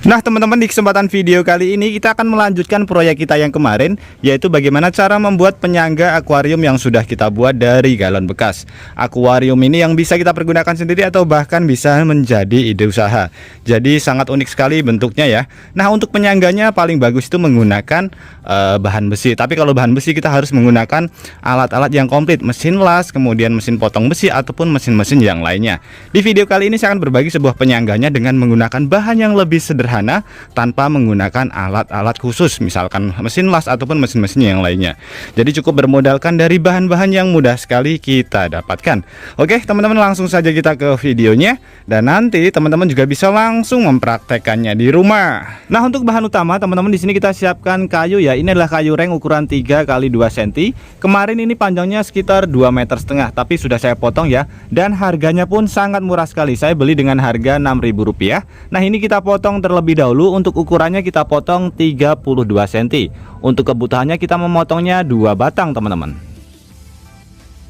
Nah teman-teman, di kesempatan video kali ini kita akan melanjutkan proyek kita yang kemarin, yaitu bagaimana cara membuat penyangga akuarium yang sudah kita buat dari galon bekas. Akuarium ini yang bisa kita pergunakan sendiri atau bahkan bisa menjadi ide usaha. Jadi sangat unik sekali bentuknya ya. Nah untuk penyangganya paling bagus itu menggunakan bahan besi. Tapi kalau bahan besi kita harus menggunakan alat-alat yang komplit, mesin las, kemudian mesin potong besi ataupun mesin-mesin yang lainnya. Di video kali ini saya akan berbagi sebuah penyangganya dengan menggunakan bahan yang lebih sederhana tanpa menggunakan alat-alat khusus, misalkan mesin las ataupun mesin-mesin yang lainnya. Jadi cukup bermodalkan dari bahan-bahan yang mudah sekali kita dapatkan. Oke teman-teman, langsung saja kita ke videonya, dan nanti teman-teman juga bisa langsung mempraktekannya di rumah. Nah untuk bahan utama teman-teman, di sini kita siapkan kayu ya. Ini adalah kayu reng ukuran 3 x 2 cm. Kemarin ini panjangnya sekitar 2,5 meter, tapi sudah saya potong ya, dan harganya pun sangat murah sekali. Saya beli dengan harga Rp6.000. Nah ini kita potong terlebih dahulu. Untuk ukurannya kita potong 32 cm. Untuk kebutuhannya kita memotongnya 2 batang teman-teman.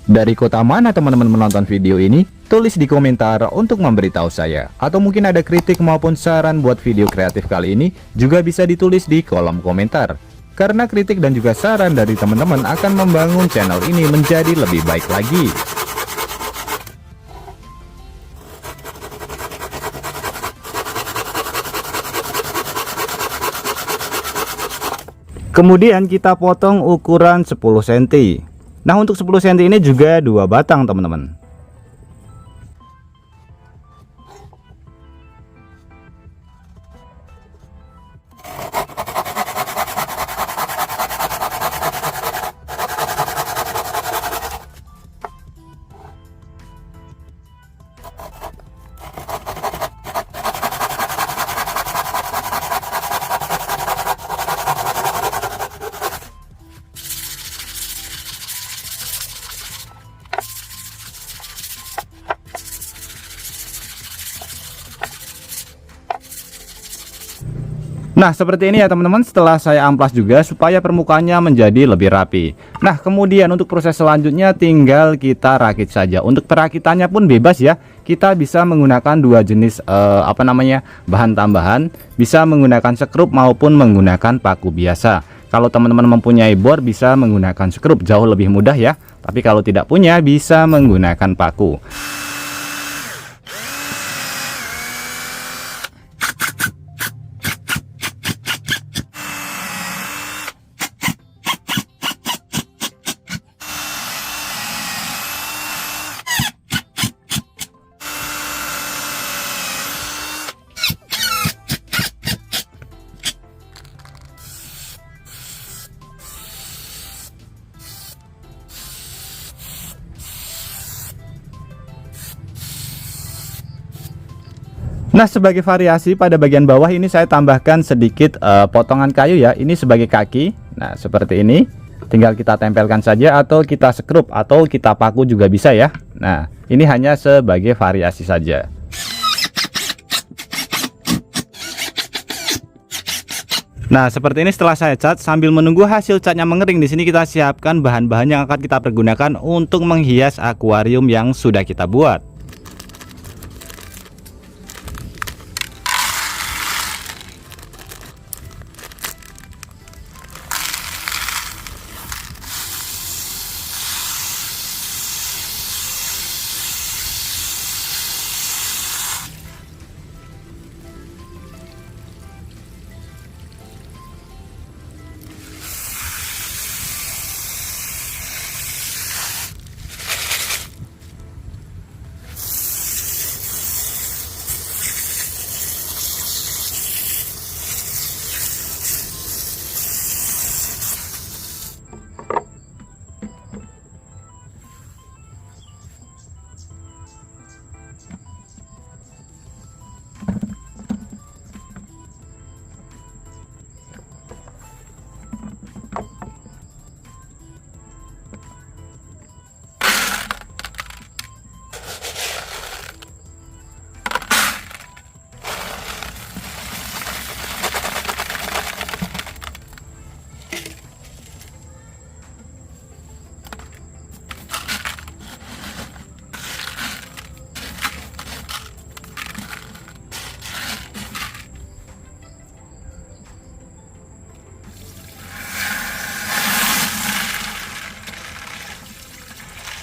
Dari kota mana teman-teman menonton video ini? Tulis di komentar untuk memberitahu saya. Atau mungkin ada kritik maupun saran buat video kreatif kali ini, juga bisa ditulis di kolom komentar. Karena kritik dan juga saran dari teman-teman akan membangun channel ini menjadi lebih baik lagi. Kemudian kita potong ukuran 10 cm. Nah untuk 10 cm ini juga 2 batang teman-teman. Nah seperti ini ya teman-teman, setelah saya amplas juga supaya permukaannya menjadi lebih rapi. Nah kemudian untuk proses selanjutnya tinggal kita rakit saja. Untuk perakitannya pun bebas ya. Kita bisa menggunakan dua jenis bahan tambahan. Bisa menggunakan sekrup maupun menggunakan paku biasa. Kalau teman-teman mempunyai bor bisa menggunakan sekrup, jauh lebih mudah ya. Tapi kalau tidak punya bisa menggunakan paku. Nah sebagai variasi pada bagian bawah ini saya tambahkan sedikit potongan kayu ya. Ini sebagai kaki. Nah seperti ini. Tinggal kita tempelkan saja atau kita sekrup atau kita paku juga bisa ya. Nah ini hanya sebagai variasi saja. Nah seperti ini setelah saya cat. Sambil menunggu hasil catnya mengering, di sini kita siapkan bahan-bahan yang akan kita pergunakan untuk menghias akuarium yang sudah kita buat.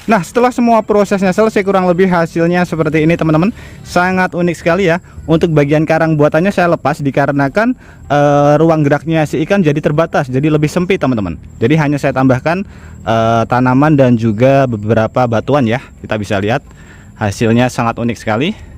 Nah, setelah semua prosesnya selesai, kurang lebih hasilnya seperti ini teman-teman. Sangat unik sekali ya. Untuk bagian karang buatannya saya lepas dikarenakan ruang geraknya si ikan jadi terbatas, jadi lebih sempit teman-teman. Jadi hanya saya tambahkan tanaman dan juga beberapa batuan ya. Kita bisa lihat hasilnya sangat unik sekali.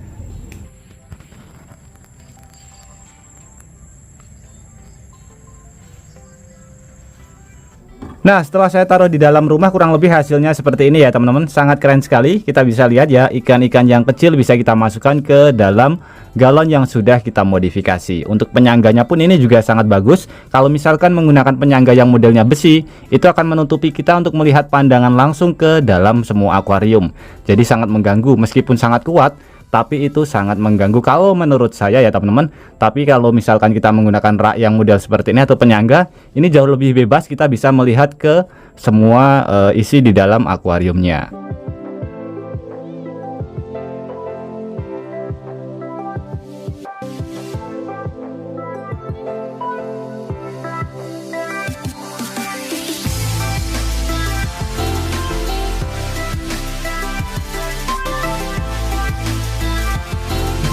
Nah, setelah saya taruh di dalam rumah, kurang lebih hasilnya seperti ini ya teman-teman. Sangat keren sekali. Kita bisa lihat ya, ikan-ikan yang kecil bisa kita masukkan ke dalam galon yang sudah kita modifikasi. Untuk penyangganya pun ini juga sangat bagus. Kalau misalkan menggunakan penyangga yang modelnya besi, itu akan menutupi kita untuk melihat pandangan langsung ke dalam semua akuarium. Jadi sangat mengganggu, meskipun sangat kuat, tapi itu sangat mengganggu kalau menurut saya ya teman-teman. Tapi kalau misalkan kita menggunakan rak yang model seperti ini atau penyangga, ini jauh lebih bebas, kita bisa melihat ke semua isi di dalam akuariumnya.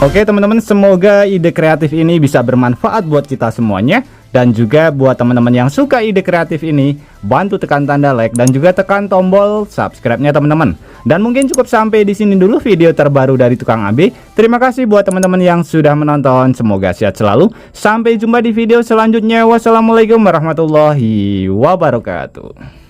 Oke teman-teman, semoga ide kreatif ini bisa bermanfaat buat kita semuanya. Dan juga buat teman-teman yang suka ide kreatif ini, bantu tekan tanda like dan juga tekan tombol subscribe-nya teman-teman. Dan mungkin cukup sampai di sini dulu video terbaru dari Tukang AB. Terima kasih buat teman-teman yang sudah menonton. Semoga sehat selalu. Sampai jumpa di video selanjutnya. Wassalamualaikum warahmatullahi wabarakatuh.